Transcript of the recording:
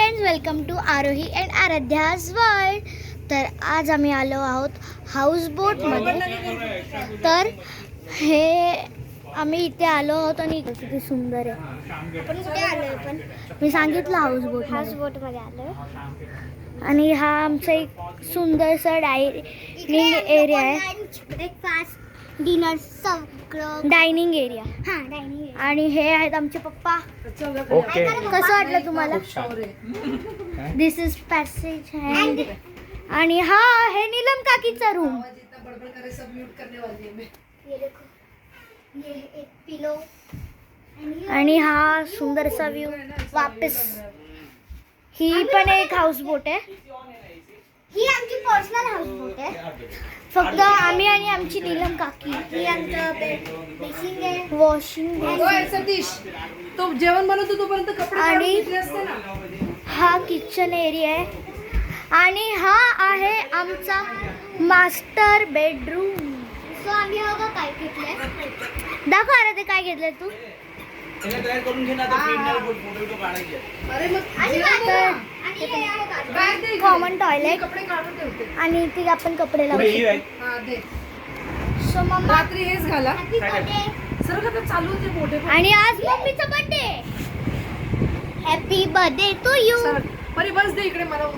Friends, welcome to Arohi and Aaradhya's world. तर आज आम्ही आलो आहोत हाऊस बोटमध्ये. तर हे आम्ही इथे आलो आहोत आणि किती सुंदर आहे. आपण कुठे आलोय पण मी सांगितलं हाऊस बोटमध्ये आलो. आणि हा आमचा एक सुंदरसा डायनिंग एरिया आहे. ब्रेकफास्ट डिनर सगळं डायनिंग एरिया. हां, डायनिंग. आणि हे आहेत आमचे पप्पा. ओके. कसं वाटलं तुम्हाला? दिस इज पॅसेज अँड आणि हा आहे नीलम काकीचा रूम. आणि हा सुंदरसा व्ह्यू. वापस ही पण एक हाऊस बोट आहे. ही आमची पर्सनल हाऊस बोट आहे. फक्त आम्ही आणि आमची नीलम काकी. ही आमचं बेसिंग आहे, वॉशिंग सतीश तो जेवण बनवतो तोपर्यंत कपडे आणि धुतले असते ना. हा किचन एरिया आहे. आणि हा आहे आमचा मास्टर बेडरूम. सो आम्ही बघा काय घेतलंय. दाखव अरे ते काय घेतलंय तू. अरे मग कॉमन टॉयलेट कपडे काढून ठेवते. आणि ती आपण कपडे लावू. हा दे. सो मम्मा रात्री हेच घाला. सर का चालू होते मोठे पण. आणि आज मम्मीचा birthday. Happy birthday to you. Sir परी बस दे इकडे मला.